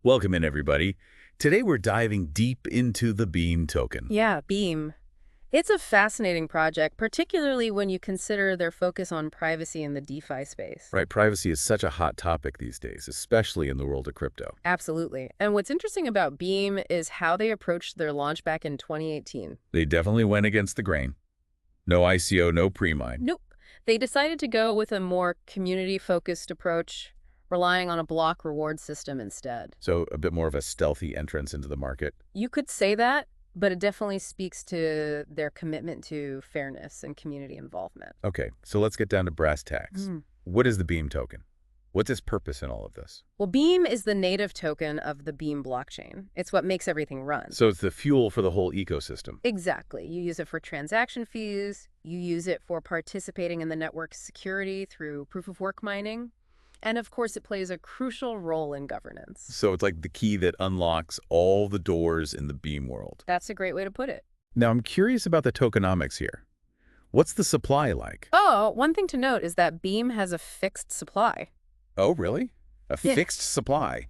Welcome in, everybody. Today we're diving deep into the Beam token. Yeah, Beam. It's a fascinating project, particularly when you consider their focus on privacy in the DeFi space. Right, privacy is such a hot topic these days, especially in the world of crypto. Absolutely. And what's interesting about Beam is how they approached their launch back in 2018. They definitely went against the grain. No ICO, no pre-mine. Nope. They decided to go with a more community-focused approach, relying on a block reward system instead. So a bit more of a stealthy entrance into the market. You could say that, but it definitely speaks to their commitment to fairness and community involvement. Okay, so let's get down to brass tacks. What is the Beam token? What's its purpose in all of this? Well, Beam is the native token of the Beam blockchain. It's what makes everything run. So it's the fuel for the whole ecosystem. Exactly. You use it for transaction fees. You use it for participating in the network's security through proof-of-work mining. And of course, it plays a crucial role in governance. So it's like the key that unlocks all the doors in the Beam world. That's a great way to put it. Now, I'm curious about the tokenomics here. What's the supply like? Oh, one thing to note is that Beam has a fixed supply. Oh, really? A Yeah. fixed supply?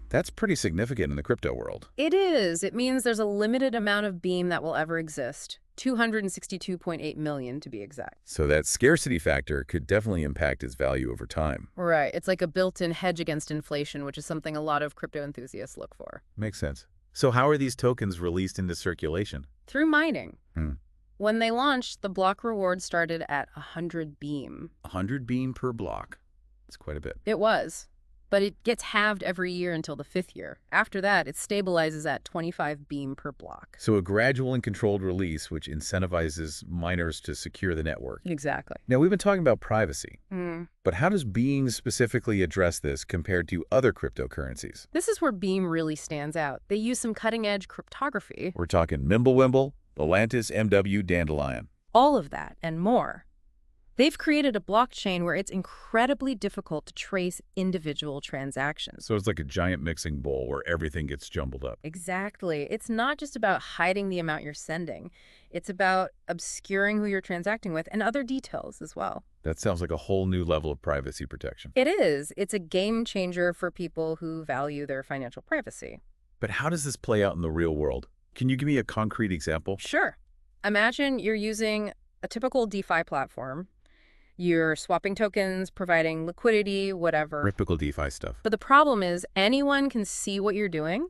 That's pretty significant in the crypto world. It is. It means there's a limited amount of Beam that will ever exist. 262.8 million to be exact. So that scarcity factor could definitely impact its value over time. Right. It's like a built-in hedge against inflation, which is something a lot of crypto enthusiasts look for. Makes sense. So how are these tokens released into circulation? Through mining. Hmm. When they launched, the block reward started at 100 Beam. 100 Beam per block. That's quite a bit. It was. But it gets halved every year until the 5th year. After that, it stabilizes at 25 Beam per block. So a gradual and controlled release, which incentivizes miners to secure the network. Exactly. Now, we've been talking about privacy, Mm. but how does Beam specifically address this compared to other cryptocurrencies? This is where Beam really stands out. They use some cutting-edge cryptography. We're talking Mimblewimble, Atlantis, MW, Dandelion. All of that and more. They've created a blockchain where it's incredibly difficult to trace individual transactions. So it's like a giant mixing bowl where everything gets jumbled up. Exactly. It's not just about hiding the amount you're sending. It's about obscuring who you're transacting with and other details as well. That sounds like a whole new level of privacy protection. It is. It's a game changer for people who value their financial privacy. But how does this play out in the real world? Can you give me a concrete example? Sure. Imagine you're using a typical DeFi platform. You're swapping tokens, providing liquidity, whatever. Typical DeFi stuff. But the problem is anyone can see what you're doing.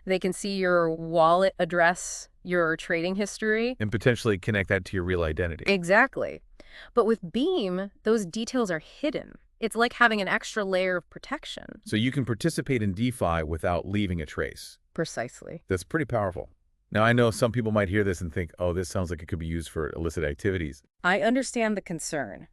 They can see your wallet address, your trading history. And potentially connect that to your real identity. Exactly. But with Beam, those details are hidden. It's like having an extra layer of protection. So you can participate in DeFi without leaving a trace. Precisely. That's pretty powerful. Now, I know some people might hear this and think, oh, this sounds like it could be used for illicit activities. I understand the concern.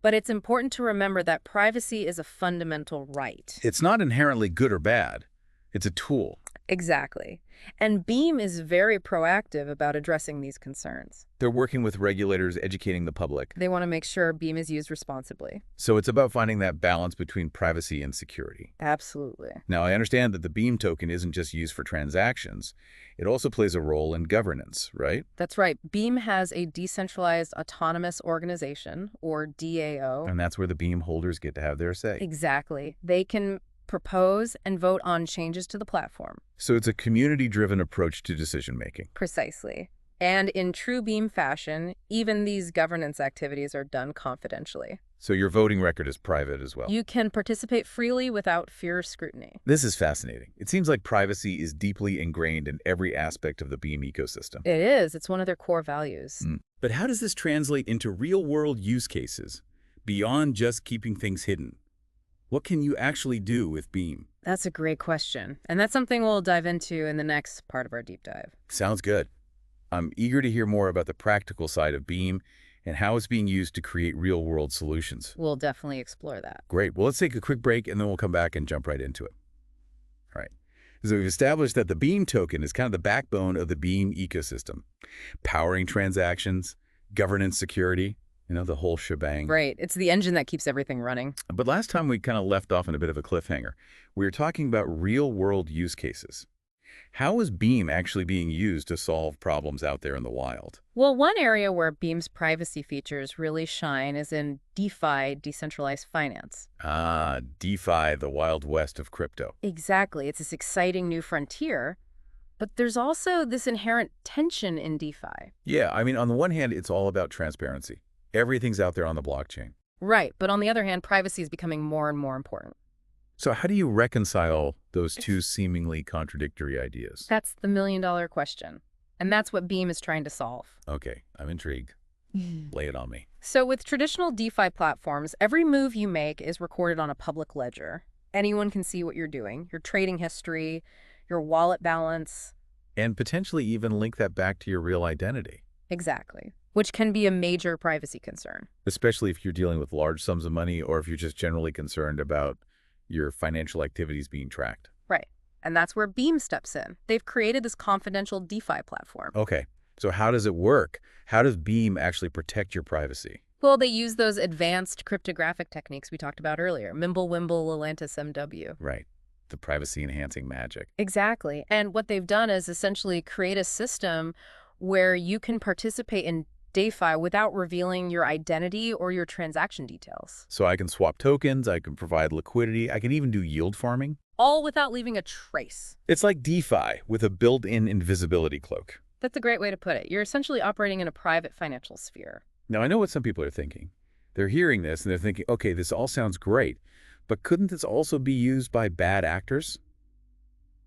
But it's important to remember that privacy is a fundamental right. It's not inherently good or bad. It's a tool. Exactly. And Beam is very proactive about addressing these concerns. They're working with regulators, educating the public. They want to make sure Beam is used responsibly. So it's about finding that balance between privacy and security. Absolutely. Now, I understand that the Beam token isn't just used for transactions. It also plays a role in governance, right? That's right. Beam has a decentralized autonomous organization, or DAO. And that's where the Beam holders get to have their say. Exactly. They can propose and vote on changes to the platform. So it's a community-driven approach to decision-making. Precisely. And in true Beam fashion, even these governance activities are done confidentially. So your voting record is private as well. You can participate freely without fear of scrutiny. This is fascinating. It seems like privacy is deeply ingrained in every aspect of the Beam ecosystem. It is. It's one of their core values. But how does this translate into real-world use cases, beyond just keeping things hidden? What can you actually do with Beam? That's a great question. And that's something we'll dive into in the next part of our deep dive. Sounds good. I'm eager to hear more about the practical side of Beam and how it's being used to create real-world solutions. We'll definitely explore that. Great. Well, let's take a quick break, and then we'll come back and jump right into it. All right. So we've established that the Beam token is kind of the backbone of the Beam ecosystem, powering transactions, governance, security, the whole shebang. Right. It's the engine that keeps everything running. But last time we kind of left off in a bit of a cliffhanger. We were talking about real-world use cases. How is Beam actually being used to solve problems out there in the wild? Well, one area where Beam's privacy features really shine is in DeFi, decentralized finance. Ah, DeFi, the Wild West of crypto. Exactly. It's this exciting new frontier, but there's also this inherent tension in DeFi. Yeah, I mean, on the one hand, it's all about transparency. Everything's out there on the blockchain. Right, but on the other hand, privacy is becoming more and more important. So how do you reconcile those two seemingly contradictory ideas? That's the million-dollar question. And that's what Beam is trying to solve. Okay, I'm intrigued. Lay it on me. So with traditional DeFi platforms, every move you make is recorded on a public ledger. Anyone can see what you're doing, your trading history, your wallet balance. And potentially even link that back to your real identity. Exactly. Which can be a major privacy concern. Especially if you're dealing with large sums of money or if you're just generally concerned about your financial activities being tracked. Right. And that's where Beam steps in. They've created this confidential DeFi platform. Okay, so how does it work? How does Beam actually protect your privacy? Well, they use those advanced cryptographic techniques we talked about earlier, Mimblewimble, Atlantis MW. Right, the privacy-enhancing magic. Exactly. And what they've done is essentially create a system where you can participate in DeFi without revealing your identity or your transaction details. So I can swap tokens, I can provide liquidity, I can even do yield farming. All without leaving a trace. It's like DeFi with a built-in invisibility cloak. That's a great way to put it. You're essentially operating in a private financial sphere. Now, I know what some people are thinking. They're hearing this and they're thinking, okay, this all sounds great, but couldn't this also be used by bad actors?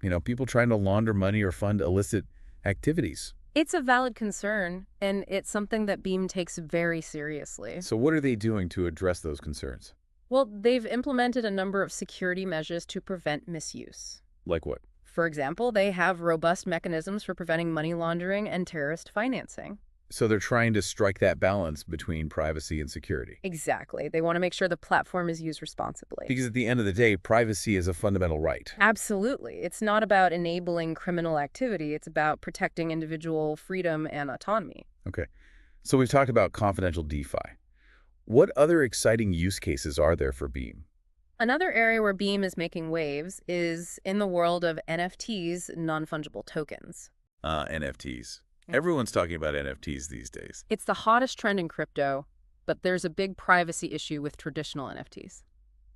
You know, people trying to launder money or fund illicit activities. It's a valid concern, and it's something that Beam takes very seriously. So what are they doing to address those concerns? Well, they've implemented a number of security measures to prevent misuse. Like what? For example, they have robust mechanisms for preventing money laundering and terrorist financing. So they're trying to strike that balance between privacy and security. Exactly. They want to make sure the platform is used responsibly. Because at the end of the day, privacy is a fundamental right. Absolutely. It's not about enabling criminal activity. It's about protecting individual freedom and autonomy. Okay. So we've talked about confidential DeFi. What other exciting use cases are there for Beam? Another area where Beam is making waves is in the world of NFTs, non-fungible tokens. NFTs. Everyone's talking about NFTs these days. It's the hottest trend in crypto, but there's a big privacy issue with traditional NFTs.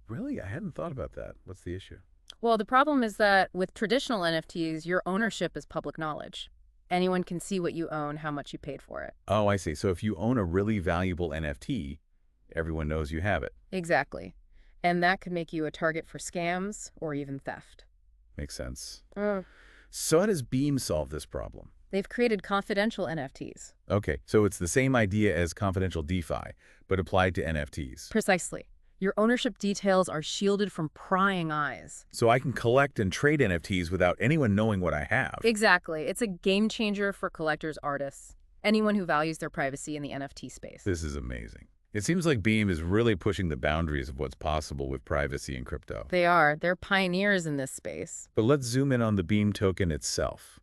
Really? I hadn't thought about that. What's the issue? Well, the problem is that with traditional NFTs, your ownership is public knowledge. Anyone can see what you own, how much you paid for it. Oh, I see. So if you own a really valuable NFT, everyone knows you have it. Exactly. And that could make you a target for scams or even theft. Makes sense. So how does Beam solve this problem? They've created confidential NFTs. Okay, so it's the same idea as confidential DeFi, but applied to NFTs. Precisely. Your ownership details are shielded from prying eyes. So I can collect and trade NFTs without anyone knowing what I have. Exactly. It's a game changer for collectors, artists, anyone who values their privacy in the NFT space. This is amazing. It seems like Beam is really pushing the boundaries of what's possible with privacy in crypto. They are. They're pioneers in this space. But let's zoom in on the Beam token itself.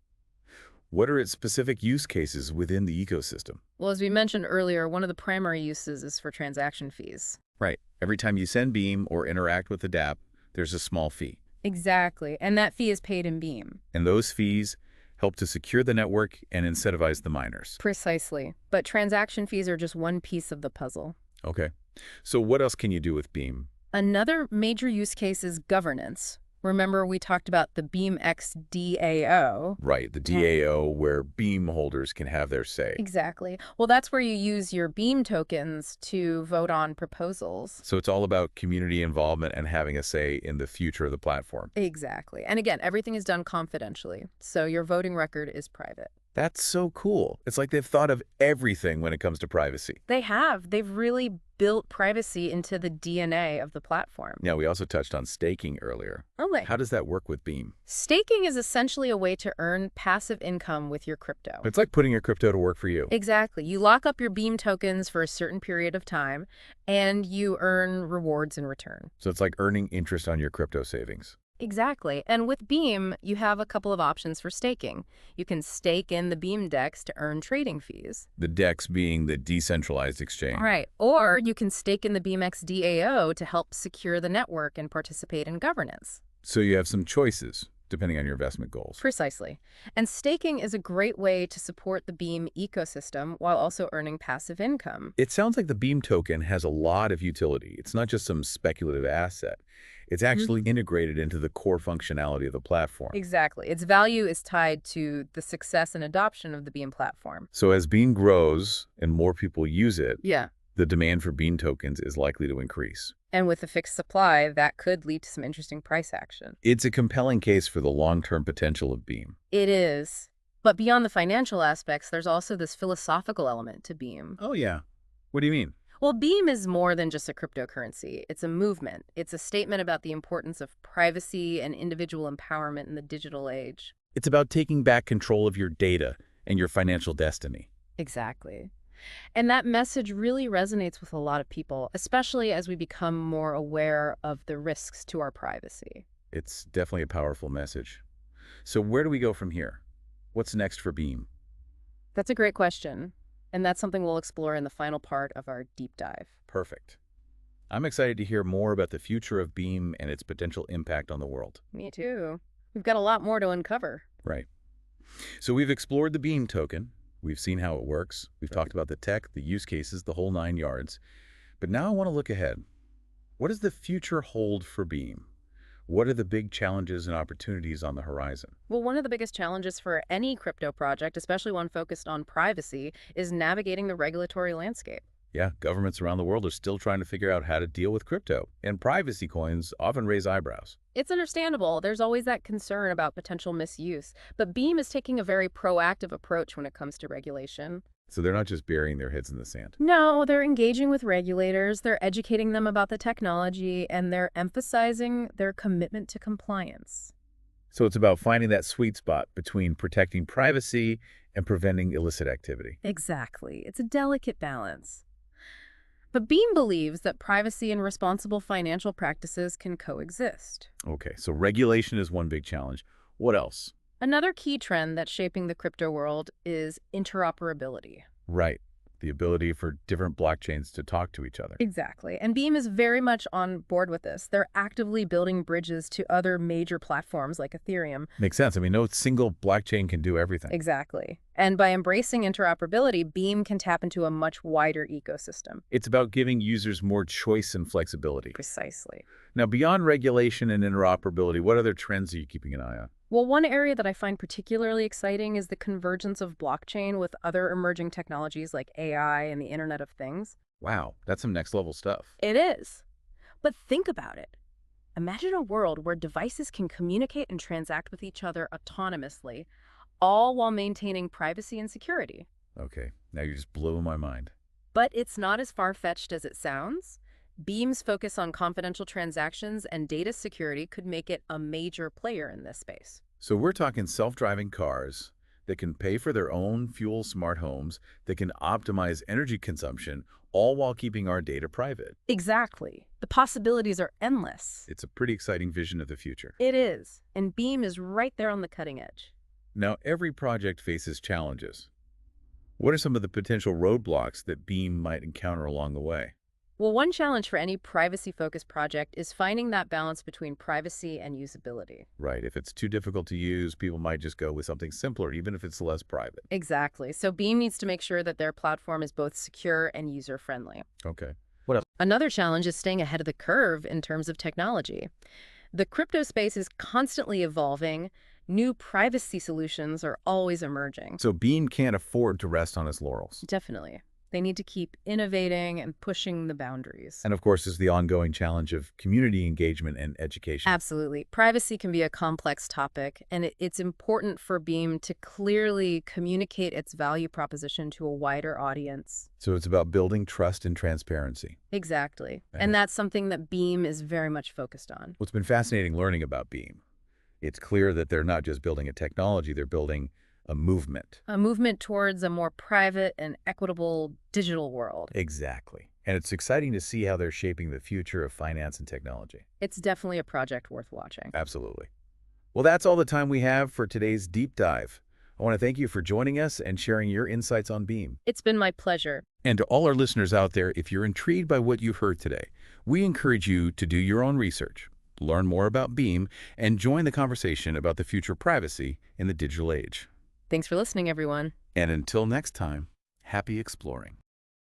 What are its specific use cases within the ecosystem? Well, as we mentioned earlier, one of the primary uses is for transaction fees. Right. Every time you send Beam or interact with the dApp, there's a small fee. Exactly. And that fee is paid in Beam. And those fees help to secure the network and incentivize the miners. Precisely. But transaction fees are just one piece of the puzzle. Okay. So what else can you do with Beam? Another major use case is governance. Remember, we talked about the BeamX DAO. Right, the DAO where Beam holders can have their say. Exactly. Well, that's where you use your Beam tokens to vote on proposals. So it's all about community involvement and having a say in the future of the platform. Exactly. And again, everything is done confidentially, so your voting record is private. That's so cool. It's like they've thought of everything when it comes to privacy. They have. They've really built privacy into the DNA of the platform. Now, we also touched on staking earlier. Okay. How does that work with Beam? Staking is essentially a way to earn passive income with your crypto. It's like putting your crypto to work for you. Exactly. You lock up your Beam tokens for a certain period of time, and you earn rewards in return. So it's like earning interest on your crypto savings. Exactly. And with Beam, you have a couple of options for staking. You can stake in the Beam DEX to earn trading fees. The DEX being the decentralized exchange. Right. Or you can stake in the BeamX DAO to help secure the network and participate in governance. So you have some choices. depending on your investment goals. Precisely. And staking is a great way to support the Beam ecosystem while also earning passive income. It sounds like the Beam token has a lot of utility. It's not just some speculative asset. It's actually integrated into the core functionality of the platform. Exactly. Its value is tied to the success and adoption of the Beam platform. So as Beam grows and more people use it, Yeah. the demand for Beam tokens is likely to increase. And with a fixed supply, that could lead to some interesting price action. It's a compelling case for the long-term potential of Beam. It is. But beyond the financial aspects, there's also this philosophical element to Beam. Oh, yeah. What do you mean? Well, Beam is more than just a cryptocurrency. It's a movement. It's a statement about the importance of privacy and individual empowerment in the digital age. It's about taking back control of your data and your financial destiny. Exactly. And that message really resonates with a lot of people, especially as we become more aware of the risks to our privacy. It's definitely a powerful message. So where do we go from here? What's next for Beam? That's a great question. And that's something we'll explore in the final part of our deep dive. Perfect. I'm excited to hear more about the future of Beam and its potential impact on the world. Me too. We've got a lot more to uncover. Right. So we've explored the Beam token. We've seen how it works. We've talked about the tech, the use cases, the whole 9 yards. But now I want to look ahead. What does the future hold for Beam? What are the big challenges and opportunities on the horizon? Well, one of the biggest challenges for any crypto project, especially one focused on privacy, is navigating the regulatory landscape. Yeah, governments around the world are still trying to figure out how to deal with crypto, and privacy coins often raise eyebrows. It's understandable. There's always that concern about potential misuse. But Beam is taking a very proactive approach when it comes to regulation. So they're not just burying their heads in the sand. No, they're engaging with regulators, they're educating them about the technology, and they're emphasizing their commitment to compliance. So it's about finding that sweet spot between protecting privacy and preventing illicit activity. Exactly. It's a delicate balance. But Beam believes that privacy and responsible financial practices can coexist. Okay, so regulation is one big challenge. What else? Another key trend that's shaping the crypto world is interoperability. Right. The ability for different blockchains to talk to each other. Exactly. And Beam is very much on board with this. They're actively building bridges to other major platforms like Ethereum. Makes sense. I mean, no single blockchain can do everything. Exactly. And by embracing interoperability, Beam can tap into a much wider ecosystem. It's about giving users more choice and flexibility. Precisely. Now, beyond regulation and interoperability, what other trends are you keeping an eye on? Well, one area that I find particularly exciting is the convergence of blockchain with other emerging technologies like AI and the Internet of Things. Wow, that's some next level stuff. It is. But think about it. Imagine a world where devices can communicate and transact with each other autonomously, all while maintaining privacy and security. Okay, now you're just blowing my mind. But it's not as far-fetched as it sounds. Beam's focus on confidential transactions and data security could make it a major player in this space. So we're talking self-driving cars that can pay for their own fuel smart homes, that can optimize energy consumption, all while keeping our data private. Exactly. The possibilities are endless. It's a pretty exciting vision of the future. It is. And Beam is right there on the cutting edge. Now, every project faces challenges. What are some of the potential roadblocks that Beam might encounter along the way? Well, one challenge for any privacy-focused project is finding that balance between privacy and usability. Right. If it's too difficult to use, people might just go with something simpler, even if it's less private. Exactly. So Beam needs to make sure that their platform is both secure and user-friendly. Okay. What else? Another challenge is staying ahead of the curve in terms of technology. The crypto space is constantly evolving. New privacy solutions are always emerging. So Beam can't afford to rest on its laurels. Definitely. They need to keep innovating and pushing the boundaries. And of course, there's the ongoing challenge of community engagement and education. Absolutely. Privacy can be a complex topic, and it's important for Beam to clearly communicate its value proposition to a wider audience. So it's about building trust and transparency. Exactly. And that's something that Beam is very much focused on. What's been fascinating learning about Beam, it's clear that they're not just building a technology, they're building a movement. A movement towards a more private and equitable digital world. Exactly. And it's exciting to see how they're shaping the future of finance and technology. It's definitely a project worth watching. Absolutely. Well, that's all the time we have for today's deep dive. I want to thank you for joining us and sharing your insights on Beam. It's been my pleasure. And to all our listeners out there, if you're intrigued by what you've heard today, we encourage you to do your own research. learn more about Beam, and join the conversation about the future of privacy in the digital age. Thanks for listening, everyone. And until next time, happy exploring.